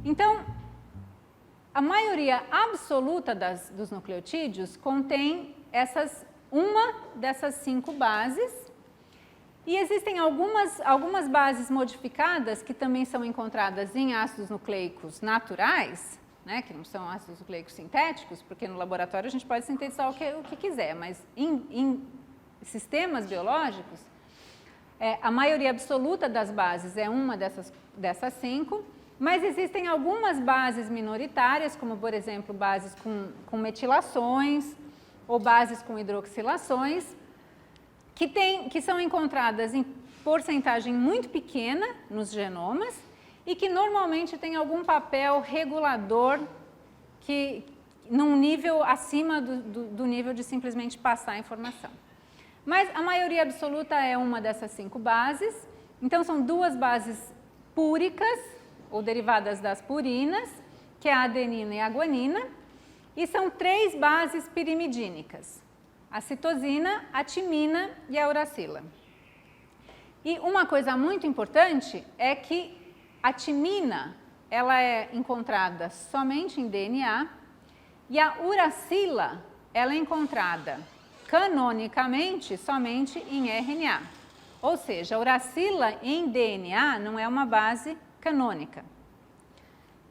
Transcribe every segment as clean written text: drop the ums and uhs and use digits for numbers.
Então, a maioria absoluta dos nucleotídeos contém uma dessas 5 bases. E existem algumas bases modificadas que também são encontradas em ácidos nucleicos naturais, né, que não são ácidos nucleicos sintéticos, porque no laboratório a gente pode sintetizar o que quiser, mas em sistemas biológicos, a maioria absoluta das bases é uma dessas 5, mas existem algumas bases minoritárias, como por exemplo bases com metilações ou bases com hidroxilações, que são encontradas em porcentagem muito pequena nos genomas e que normalmente têm algum papel regulador num nível acima do nível de simplesmente passar a informação. Mas a maioria absoluta é uma dessas 5 bases, então são 2 bases púricas, ou derivadas das purinas, que é a adenina e a guanina, e são 3 bases pirimidínicas, a citosina, a timina e a uracila. E uma coisa muito importante é que a timina ela é encontrada somente em DNA e a uracila ela é encontrada canonicamente somente em RNA. Ou seja, a uracila em DNA não é uma base canônica.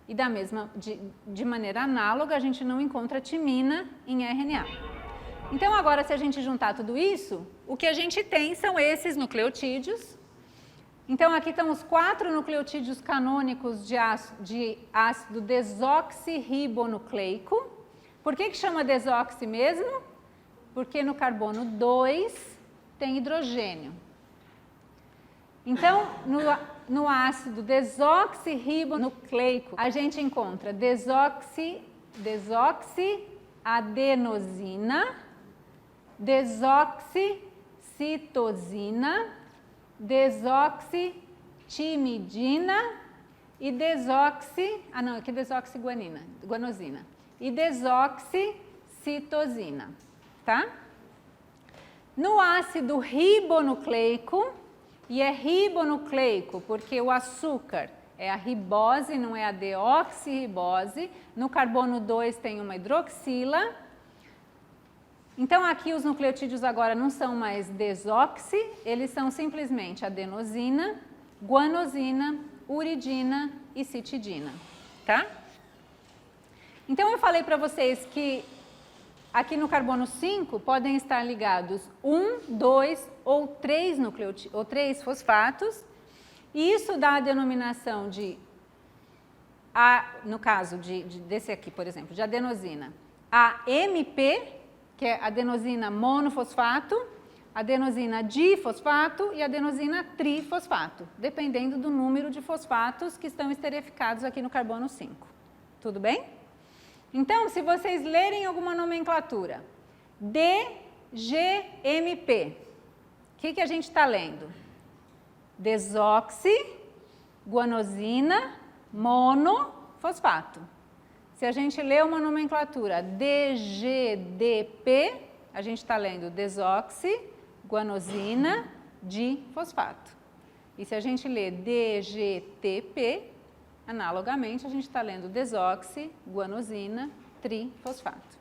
E de maneira análoga, a gente não encontra timina em RNA. Então, agora, se a gente juntar tudo isso, o que a gente tem são esses nucleotídeos. Então, aqui estão os 4 nucleotídeos canônicos de ácido desoxirribonucleico. Por que chama desoxi mesmo? Porque no carbono 2 tem hidrogênio. Então, no ácido desoxirribonucleico, a gente encontra desoxiadenosina, desoxicitosina, desoxitimidina e guanosina e desoxicitosina, tá? No ácido ribonucleico, e é ribonucleico porque o açúcar é a ribose, não é a deoxirribose, no carbono 2 tem uma hidroxila. Então, aqui os nucleotídeos agora não são mais desoxi, eles são simplesmente adenosina, guanosina, uridina e citidina, tá? Então, eu falei para vocês que aqui no carbono 5 podem estar ligados 1, 2 ou 3 fosfatos, e isso dá a denominação no caso desse aqui, por exemplo, de adenosina, AMP, que é adenosina monofosfato, adenosina difosfato e adenosina trifosfato, dependendo do número de fosfatos que estão esterificados aqui no carbono 5. Tudo bem? Então, se vocês lerem alguma nomenclatura, DGMP, o que a gente está lendo? Desoxi, guanosina, monofosfato. Se a gente lê uma nomenclatura DGDP, a gente está lendo desoxi, guanosina, difosfato. E se a gente lê DGTP, analogamente, a gente está lendo desoxi, guanosina, trifosfato.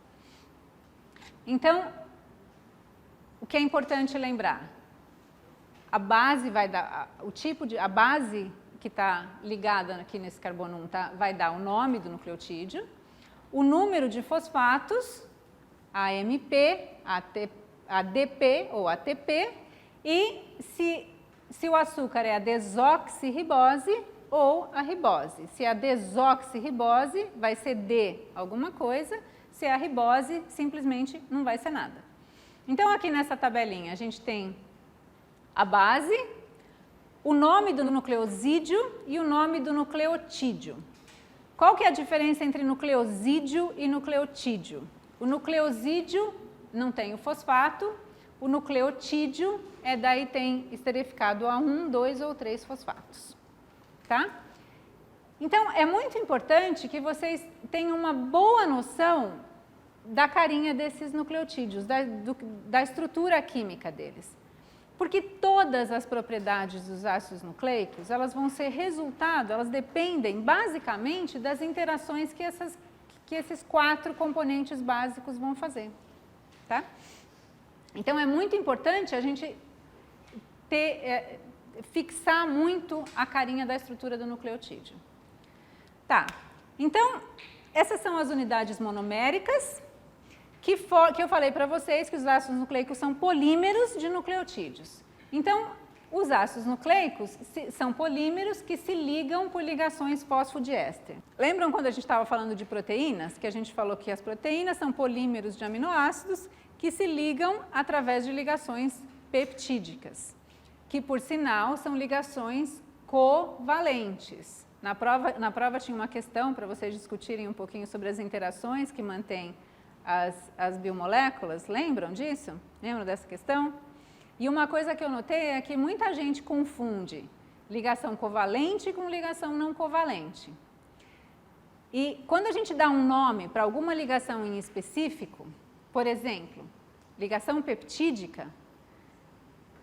Então, o que é importante lembrar? A base vai dar, a base que está ligada aqui nesse carbono 1 vai dar o nome do nucleotídeo, o número de fosfatos, AMP, ADP ou ATP, e se o açúcar é a desoxirribose ou a ribose. Se é a desoxirribose, vai ser D alguma coisa, se é a ribose, simplesmente não vai ser nada. Então, aqui nessa tabelinha, a gente tem a base, o nome do nucleosídeo e o nome do nucleotídeo. Qual que é a diferença entre nucleosídeo e nucleotídeo? O nucleosídeo não tem o fosfato, o nucleotídeo daí tem esterificado a 1, 2 ou 3 fosfatos. Tá? Então, é muito importante que vocês tenham uma boa noção da carinha desses nucleotídeos, da estrutura química deles. Porque todas as propriedades dos ácidos nucleicos, elas vão ser resultado, elas dependem basicamente das interações que esses 4 componentes básicos vão fazer, tá? Então, é muito importante a gente fixar muito a carinha da estrutura do nucleotídeo. Tá, então, essas são as unidades monoméricas, que eu falei para vocês que os ácidos nucleicos são polímeros de nucleotídeos. Então, os ácidos nucleicos são polímeros que se ligam por ligações fosfodiéster. Lembram quando a gente estava falando de proteínas? Que a gente falou que as proteínas são polímeros de aminoácidos que se ligam através de ligações peptídicas, que, por sinal, são ligações covalentes. Na prova tinha uma questão para vocês discutirem um pouquinho sobre as interações que mantêm as biomoléculas. Lembram disso? Lembram dessa questão? E uma coisa que eu notei é que muita gente confunde ligação covalente com ligação não covalente. E quando a gente dá um nome para alguma ligação em específico, por exemplo, ligação peptídica,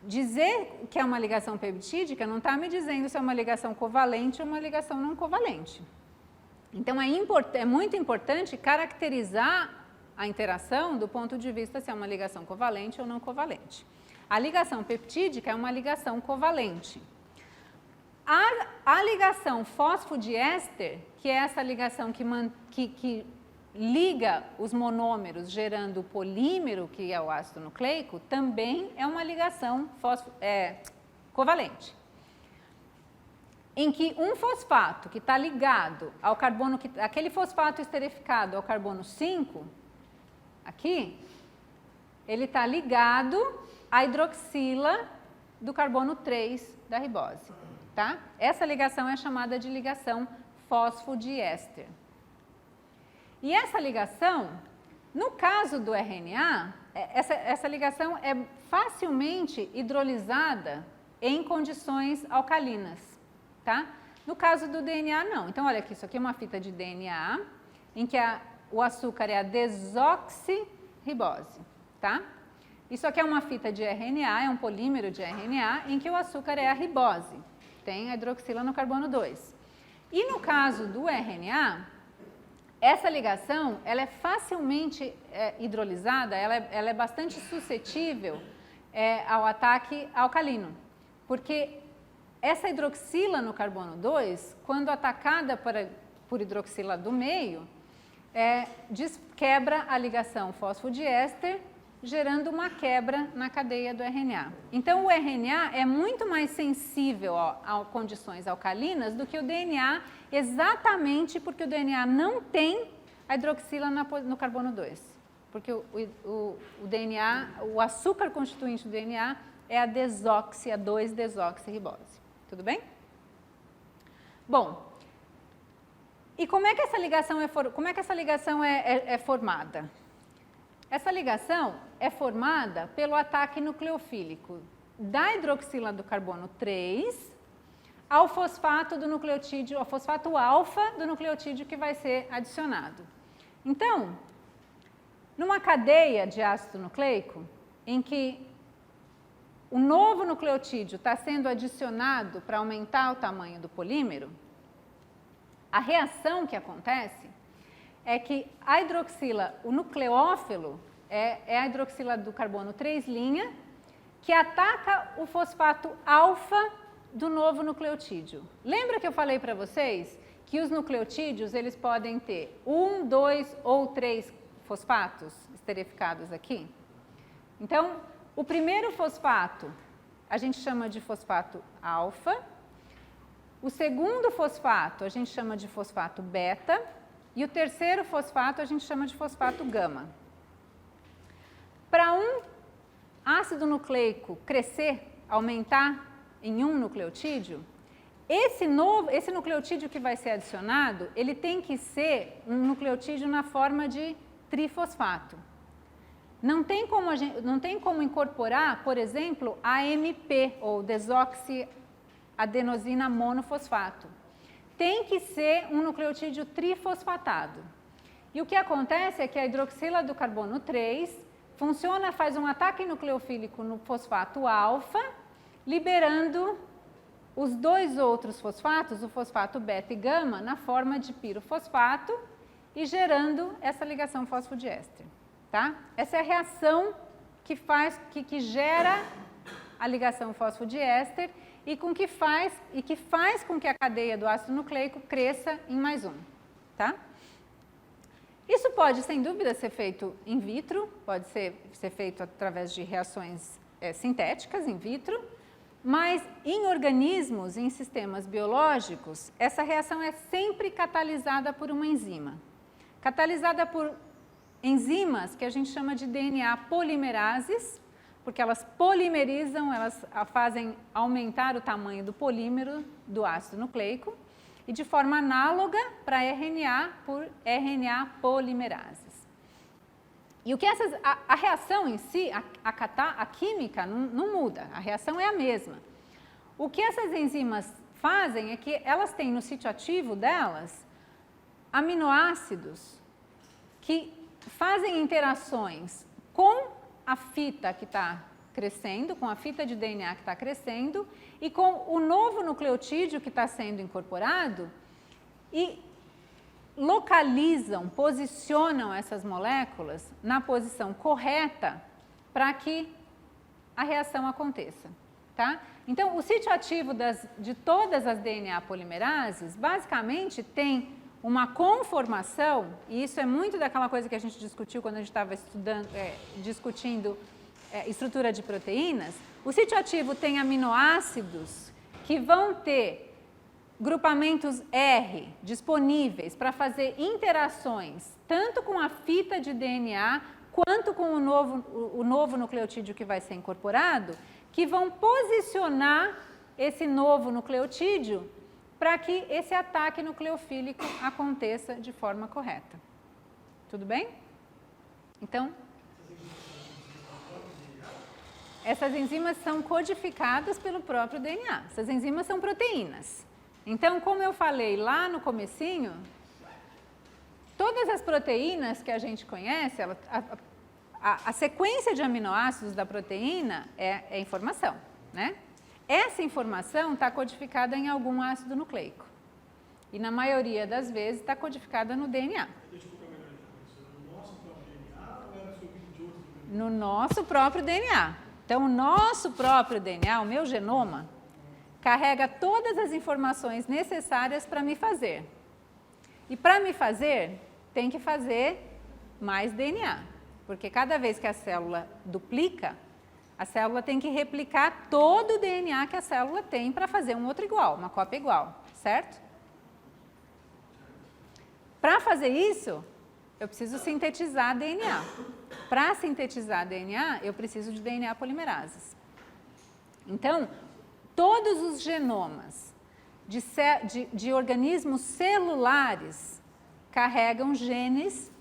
dizer que é uma ligação peptídica não está me dizendo se é uma ligação covalente ou uma ligação não covalente. Então, é muito importante caracterizar a interação do ponto de vista se é uma ligação covalente ou não covalente. A ligação peptídica é uma ligação covalente. A ligação fosfodiéster, que é essa ligação que liga os monômeros gerando o polímero, que é o ácido nucleico, também é uma ligação covalente. Em que um fosfato que está ligado ao carbono, aquele fosfato esterificado ao carbono 5, aqui, ele está ligado à hidroxila do carbono 3 da ribose, tá? Essa ligação é chamada de ligação fosfodiéster. E essa ligação, no caso do RNA, essa ligação é facilmente hidrolisada em condições alcalinas, tá? No caso do DNA, não. Então, olha aqui, isso aqui é uma fita de DNA, em que o açúcar é a desoxirribose, tá? Isso aqui é uma fita de RNA, é um polímero de RNA, em que o açúcar é a ribose, tem a hidroxila no carbono 2. E no caso do RNA, essa ligação, ela é facilmente hidrolisada, ela é bastante suscetível ao ataque alcalino, porque essa hidroxila no carbono 2, quando atacada por hidroxila do meio, quebra a ligação fosfodiéster, gerando uma quebra na cadeia do RNA. Então, o RNA é muito mais sensível a condições alcalinas do que o DNA, exatamente porque o DNA não tem a hidroxila no carbono 2. Porque o DNA, o açúcar constituinte do DNA é a 2-desoxirribose. Tudo bem? Bom, e como é que essa ligação é formada? Essa ligação é formada pelo ataque nucleofílico da hidroxila do carbono 3 ao fosfato do nucleotídeo, ao fosfato alfa do nucleotídeo que vai ser adicionado. Então, numa cadeia de ácido nucleico, em que o novo nucleotídeo está sendo adicionado para aumentar o tamanho do polímero, a reação que acontece é que a hidroxila, o nucleófilo, é a hidroxila do carbono 3', que ataca o fosfato alfa do novo nucleotídeo. Lembra que eu falei para vocês que os nucleotídeos, eles podem ter 1, 2 ou 3 fosfatos esterificados aqui? Então, o primeiro fosfato a gente chama de fosfato alfa, o segundo fosfato a gente chama de fosfato beta, e o terceiro fosfato a gente chama de fosfato gama. Para um ácido nucleico crescer, aumentar em um nucleotídeo, esse nucleotídeo que vai ser adicionado, ele tem que ser um nucleotídeo na forma de trifosfato. Não tem como incorporar, por exemplo, AMP, ou desoxiadenosina monofosfato. Tem que ser um nucleotídeo trifosfatado. E o que acontece é que a hidroxila do carbono 3 funciona, faz um ataque nucleofílico no fosfato alfa, liberando os dois outros fosfatos, o fosfato beta e gama, na forma de pirofosfato e gerando essa ligação fosfodiéster, tá? Essa é a reação que gera a ligação fosfodiéster e que faz com que a cadeia do ácido nucleico cresça em mais um, tá? Isso pode, sem dúvida, ser feito in vitro, pode ser feito através de reações sintéticas in vitro, mas em organismos, em sistemas biológicos, essa reação é sempre catalisada por uma enzima. Catalisada por enzimas que a gente chama de DNA polimerases, porque elas polimerizam, elas fazem aumentar o tamanho do polímero do ácido nucleico, e de forma análoga para RNA por RNA polimerases. E o que a reação em si, a química não muda, a reação é a mesma. O que essas enzimas fazem é que elas têm no sítio ativo delas aminoácidos que fazem interações com a fita que está crescendo, com a fita de DNA que está crescendo e com o novo nucleotídeo que está sendo incorporado e localizam, posicionam essas moléculas na posição correta para que a reação aconteça, tá? Então, o sítio ativo de todas as DNA polimerases, basicamente, tem uma conformação, e isso é muito daquela coisa que a gente discutiu quando a gente estava discutindo estrutura de proteínas. O sítio ativo tem aminoácidos que vão ter grupamentos R disponíveis para fazer interações tanto com a fita de DNA quanto com o novo nucleotídeo que vai ser incorporado, que vão posicionar esse novo nucleotídeo para que esse ataque nucleofílico aconteça de forma correta. Tudo bem? Então, essas enzimas são codificadas pelo próprio DNA. Essas enzimas são proteínas. Então, como eu falei lá no comecinho, todas as proteínas que a gente conhece, a sequência de aminoácidos da proteína é informação, né? Essa informação está codificada em algum ácido nucleico. E na maioria das vezes está codificada no DNA. No nosso próprio DNA. Então, o nosso próprio DNA, o meu genoma, carrega todas as informações necessárias para me fazer. E para me fazer, tem que fazer mais DNA. Porque cada vez que a célula duplica, a célula tem que replicar todo o DNA que a célula tem para fazer um outro igual, uma cópia igual, certo? Para fazer isso, eu preciso sintetizar DNA. Para sintetizar DNA, eu preciso de DNA polimerases. Então, todos os genomas de organismos celulares carregam genes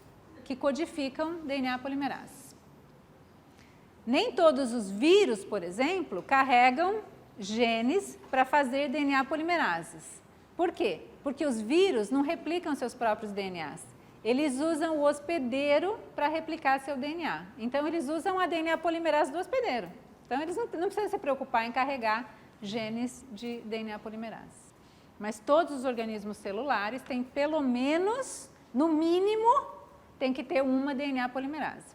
que codificam DNA polimerases. Nem todos os vírus, por exemplo, carregam genes para fazer DNA polimerases. Por quê? Porque os vírus não replicam seus próprios DNAs. Eles usam o hospedeiro para replicar seu DNA. Então, eles usam a DNA polimerase do hospedeiro. Então, eles não precisam se preocupar em carregar genes de DNA polimerase. Mas todos os organismos celulares têm pelo menos, no mínimo, tem que ter uma DNA polimerase.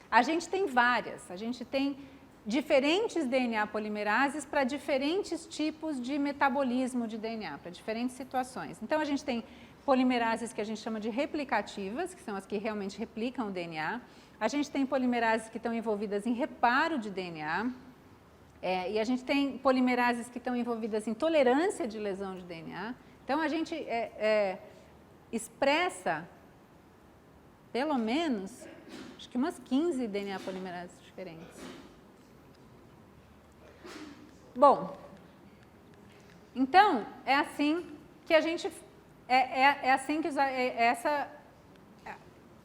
A gente tem várias, a gente tem diferentes DNA polimerases para diferentes tipos de metabolismo de DNA, para diferentes situações. Então, a gente tem polimerases que a gente chama de replicativas, que são as que realmente replicam o DNA. A gente tem polimerases que estão envolvidas em reparo de DNA. E a gente tem polimerases que estão envolvidas em tolerância de lesão de DNA. Então, a gente expressa, pelo menos, acho que umas 15 DNA polimerases diferentes. Bom, então, é assim que a gente... essa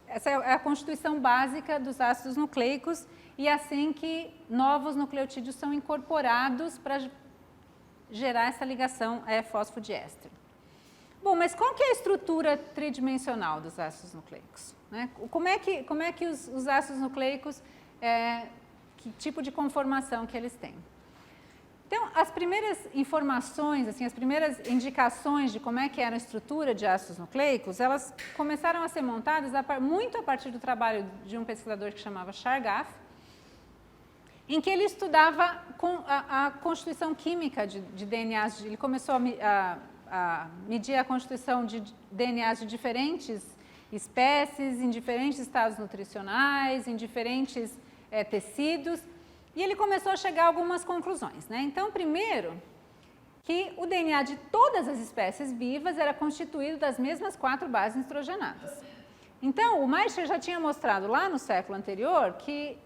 é a constituição básica dos ácidos nucleicos e é assim que novos nucleotídeos são incorporados para gerar essa ligação fosfodiéster. Bom, mas qual que é a estrutura tridimensional dos ácidos nucleicos? Né? Como é que os ácidos nucleicos que tipo de conformação que eles têm. Então, as primeiras informações, assim, as primeiras indicações de como é que era a estrutura de ácidos nucleicos, elas começaram a ser montadas muito a partir do trabalho de um pesquisador que chamava Chargaff, em que ele estudava a constituição química de DNAs. Ele começou a medir a constituição de DNAs de diferentes espécies, em diferentes estados nutricionais, em diferentes tecidos, e ele começou a chegar a algumas conclusões, né? Então, primeiro, que o DNA de todas as espécies vivas era constituído das mesmas 4 bases nitrogenadas. Então, o Meissner já tinha mostrado lá no século anterior que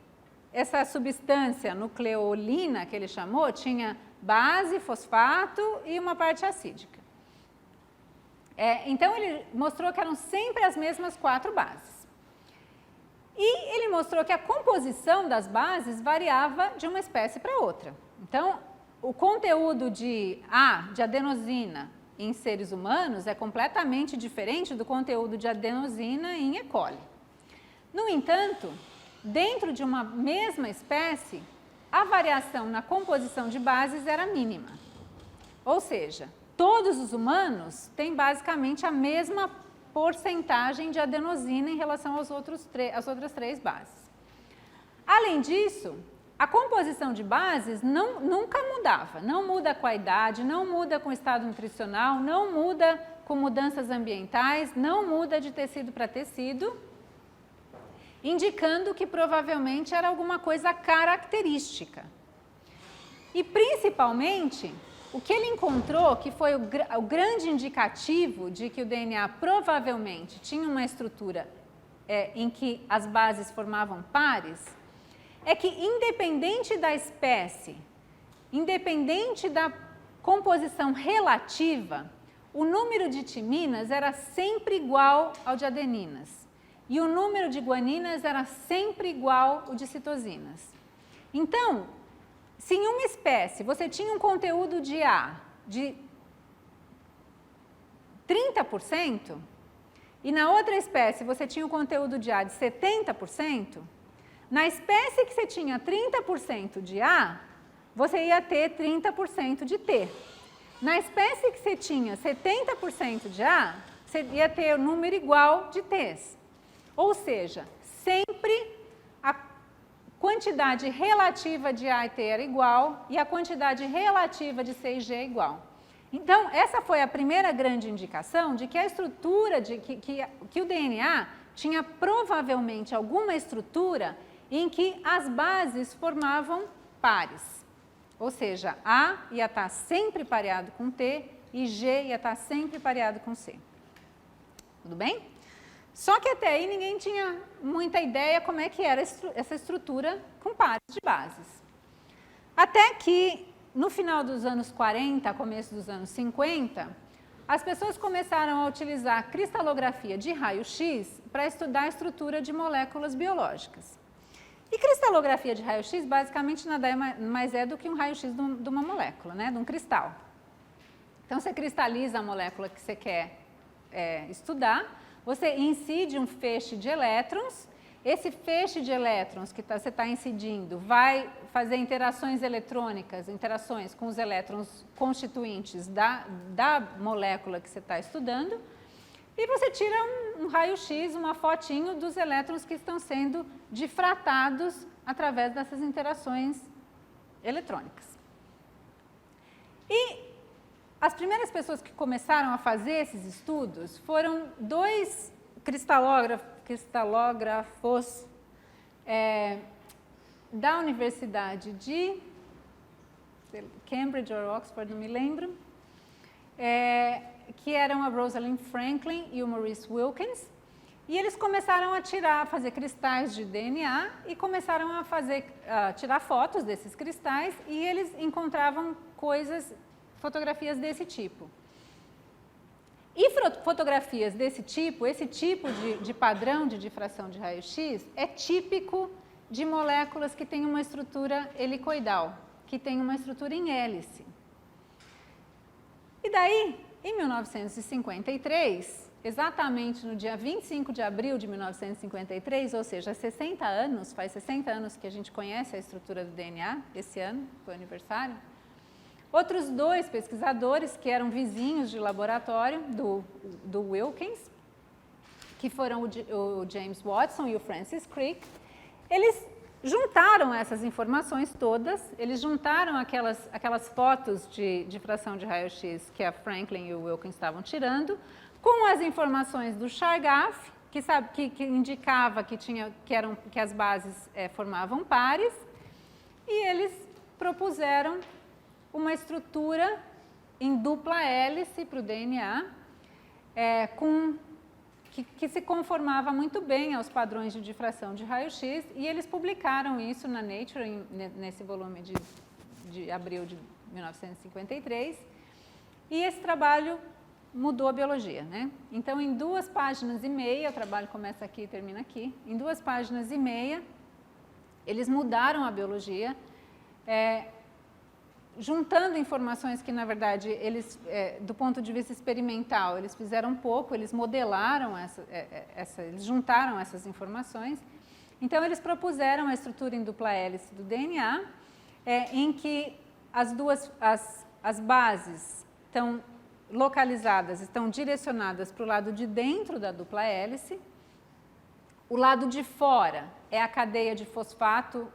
essa substância nucleolina, que ele chamou, tinha base, fosfato e uma parte acídica. Então, ele mostrou que eram sempre as mesmas 4 bases. E ele mostrou que a composição das bases variava de uma espécie para outra. Então, o conteúdo de adenosina em seres humanos é completamente diferente do conteúdo de adenosina em E. coli. No entanto, dentro de uma mesma espécie, a variação na composição de bases era mínima. Ou seja, todos os humanos têm basicamente a mesma porcentagem de adenosina em relação às outras 3 bases. Além disso, a composição de bases nunca mudava, não muda com a idade, não muda com o estado nutricional, não muda com mudanças ambientais, não muda de tecido para tecido, indicando que provavelmente era alguma coisa característica. E principalmente, o que ele encontrou, que foi o grande indicativo de que o DNA provavelmente tinha uma estrutura em que as bases formavam pares, é que independente da espécie, independente da composição relativa, o número de timinas era sempre igual ao de adeninas e o número de guaninas era sempre igual ao de citosinas. Então, se em uma espécie você tinha um conteúdo de A de 30% e na outra espécie você tinha um conteúdo de A de 70%, na espécie que você tinha 30% de A, você ia ter 30% de T. Na espécie que você tinha 70% de A, você ia ter o número igual de T's. Ou seja, sempre a quantidade relativa de A e T era igual e a quantidade relativa de C e G é igual. Então, essa foi a primeira grande indicação de que a estrutura, que o DNA tinha provavelmente alguma estrutura em que as bases formavam pares. Ou seja, A ia estar sempre pareado com T e G ia estar sempre pareado com C. Tudo bem? Só que até aí ninguém tinha muita ideia como é que era essa estrutura com pares de bases. Até que, no final dos anos 40, começo dos anos 50, as pessoas começaram a utilizar cristalografia de raio-x para estudar a estrutura de moléculas biológicas. E cristalografia de raio-x basicamente nada mais é do que um raio-x de uma molécula, né, de um cristal. Então, você cristaliza a molécula que você quer estudar, você incide um feixe de elétrons, esse feixe de elétrons que você está incidindo vai fazer interações eletrônicas, interações com os elétrons constituintes da molécula que você está estudando, e você tira um raio-x, uma fotinho dos elétrons que estão sendo difratados através dessas interações eletrônicas. E as primeiras pessoas que começaram a fazer esses estudos foram 2 cristalógrafos da Universidade de Cambridge ou Oxford, não me lembro, que eram a Rosalind Franklin e o Maurice Wilkins, e eles começaram a fazer cristais de DNA e começaram a tirar fotos desses cristais e eles encontravam fotografias desse tipo. E fotografias desse tipo, esse tipo de padrão de difração de raio-x é típico de moléculas que têm uma estrutura helicoidal, que têm uma estrutura em hélice. E daí, em 1953, exatamente no dia 25 de abril de 1953, ou seja, 60 anos, faz 60 anos que a gente conhece a estrutura do DNA, esse ano foi o aniversário. Outros 2 pesquisadores que eram vizinhos de laboratório do Wilkins, que foram o James Watson e o Francis Crick, eles juntaram essas informações todas, eles juntaram aquelas fotos de fração de raio-x que a Franklin e o Wilkins estavam tirando, com as informações do Chargaff, que indicava que as bases formavam pares, e eles propuseram uma estrutura em dupla hélice para o DNA, que se conformava muito bem aos padrões de difração de raio-x, e eles publicaram isso na Nature, nesse volume de abril de 1953, e esse trabalho mudou a biologia, né? Então, em 2 páginas e meia, o trabalho começa aqui e termina aqui, em 2 páginas e meia, eles mudaram a biologia, juntando informações que, na verdade, eles, do ponto de vista experimental, eles fizeram pouco, eles modelaram eles juntaram essas informações. Então, eles propuseram a estrutura em dupla hélice do DNA, em que as bases estão localizadas, estão direcionadas para o lado de dentro da dupla hélice. O lado de fora é a cadeia de fosfato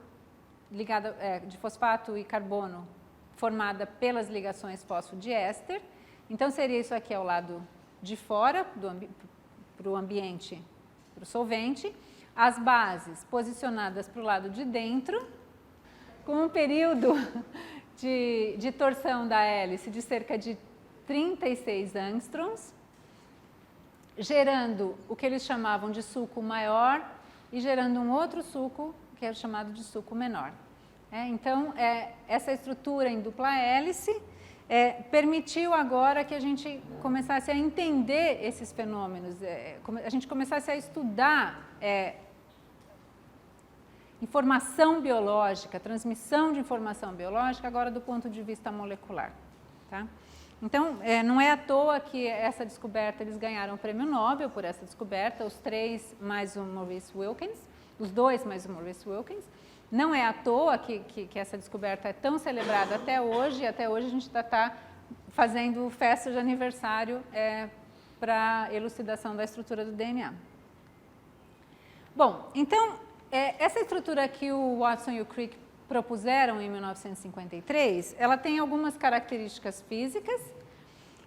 ligada, de fosfato e carbono formada pelas ligações fosfodiéster. Então, seria isso aqui ao lado de fora, para o ambiente, para o solvente. As bases posicionadas para o lado de dentro, com um período de torção da hélice de cerca de 36 angstroms, gerando o que eles chamavam de suco maior e gerando um outro suco que é chamado de suco menor. Então, essa estrutura em dupla hélice permitiu agora que a gente começasse a entender esses fenômenos, a gente começasse a estudar informação biológica, transmissão de informação biológica, agora do ponto de vista molecular. Tá? Então, não é à toa que essa descoberta, eles ganharam o prêmio Nobel por essa descoberta, os 3 mais o Maurice Wilkins, os 2 mais o Maurice Wilkins. Não é à toa que essa descoberta é tão celebrada até hoje, e até hoje a gente está fazendo festa de aniversário para elucidação da estrutura do DNA. Bom, então, essa estrutura que o Watson e o Crick propuseram em 1953, ela tem algumas características físicas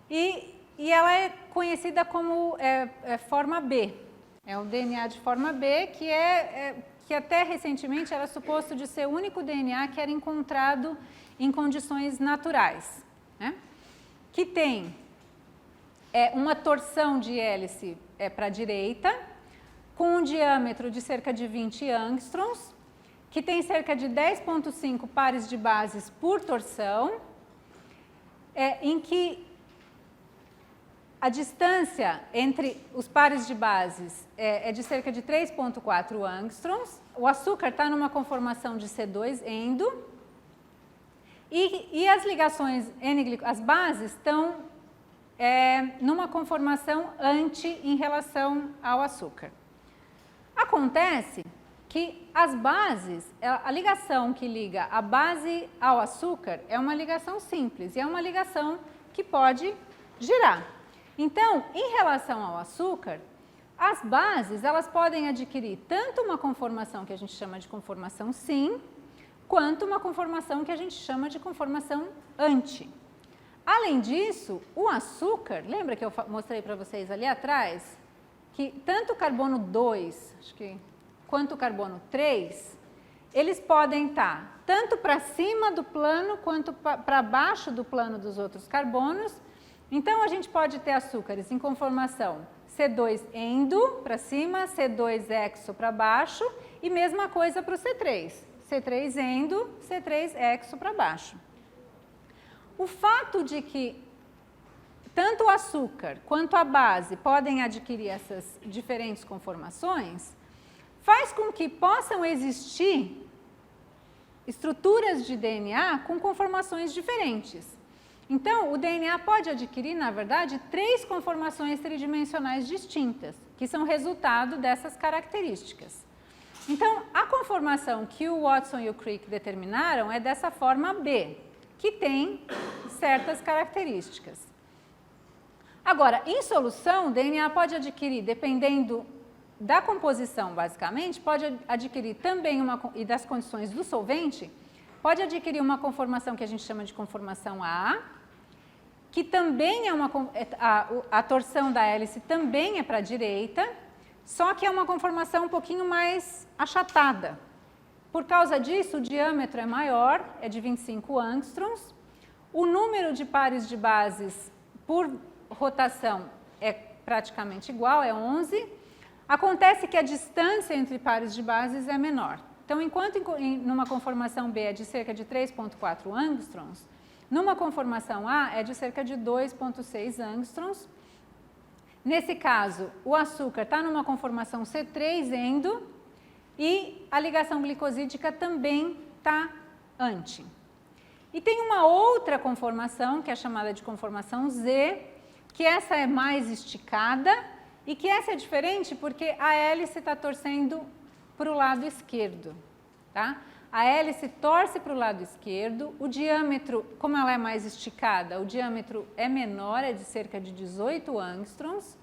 e ela é conhecida como forma B. É um DNA de forma B que até recentemente era suposto de ser o único DNA que era encontrado em condições naturais, né? Que tem uma torção de hélice para a direita, com um diâmetro de cerca de 20 angstroms, que tem cerca de 10,5 pares de bases por torção, em que a distância entre os pares de bases é de cerca de 3,4 angstroms. O açúcar está numa conformação de C2 endo, e as ligações as bases estão numa conformação anti em relação ao açúcar. Acontece que as bases, a ligação que liga a base ao açúcar é uma ligação simples, e é uma ligação que pode girar. Então, em relação ao açúcar, as bases, elas podem adquirir tanto uma conformação que a gente chama de conformação sim, quanto uma conformação que a gente chama de conformação anti. Além disso, o açúcar, lembra que eu mostrei para vocês ali atrás, que tanto o carbono 2, quanto o carbono 3, eles podem estar tanto para cima do plano, quanto para baixo do plano dos outros carbonos. Então, a gente pode ter açúcares em conformação C2 endo para cima, C2 exo para baixo, e mesma coisa para o C3. C3 endo, C3 exo para baixo. O fato de que tanto o açúcar quanto a base podem adquirir essas diferentes conformações faz com que possam existir estruturas de DNA com conformações diferentes. Então, o DNA pode adquirir, na verdade, 3 conformações tridimensionais distintas, que são resultado dessas características. Então, a conformação que o Watson e o Crick determinaram é dessa forma B, que tem certas características. Agora, em solução, o DNA pode adquirir, dependendo da composição, basicamente, pode adquirir também e das condições do solvente, pode adquirir uma conformação que a gente chama de conformação A, que também é a torção da hélice também é para a direita, só que é uma conformação um pouquinho mais achatada. Por causa disso, o diâmetro é maior, é de 25 angstroms, o número de pares de bases por rotação é praticamente igual, é 11. Acontece que a distância entre pares de bases é menor. Então, enquanto numa conformação B é de cerca de 3,4 angstroms, numa conformação A é de cerca de 2,6 angstroms. Nesse caso, o açúcar está numa conformação C3 endo e a ligação glicosídica também está anti. E tem uma outra conformação, que é chamada de conformação Z, que essa é mais esticada e que essa é diferente porque a hélice está torcendo para o lado esquerdo, tá? A hélice torce para o lado esquerdo, o diâmetro, como ela é mais esticada, o diâmetro é menor, é de cerca de 18 angstroms,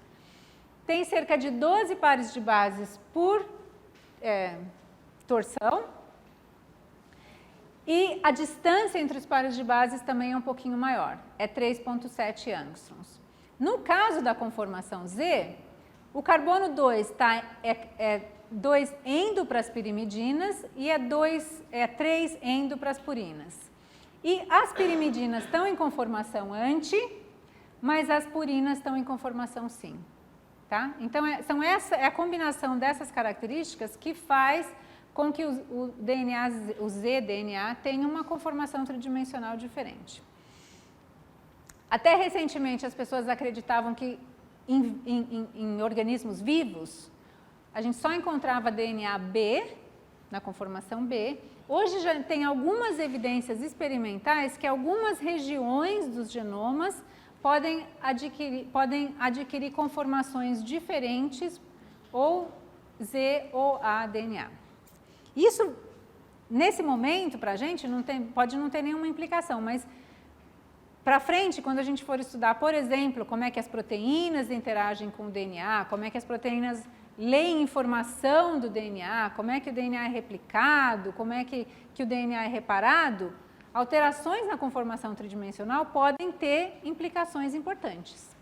tem cerca de 12 pares de bases por torção e a distância entre os pares de bases também é um pouquinho maior, é 3,7 angstroms. No caso da conformação Z, o carbono 2 é 2 endo para as pirimidinas e é 3 endo para as purinas. E as pirimidinas estão em conformação anti, mas as purinas estão em conformação sim. Tá? Então, essa é a combinação dessas características que faz com que o Z-DNA tenha uma conformação tridimensional diferente. Até recentemente, as pessoas acreditavam que em organismos vivos, a gente só encontrava DNA B, na conformação B. Hoje já tem algumas evidências experimentais que algumas regiões dos genomas podem adquirir conformações diferentes, ou Z ou A DNA. Isso, nesse momento, para a gente, pode não ter nenhuma implicação, mas para frente, quando a gente for estudar, por exemplo, como é que as proteínas interagem com o DNA, como é que as proteínas leem informação do DNA, como é que o DNA é replicado, como é que o DNA é reparado, alterações na conformação tridimensional podem ter implicações importantes.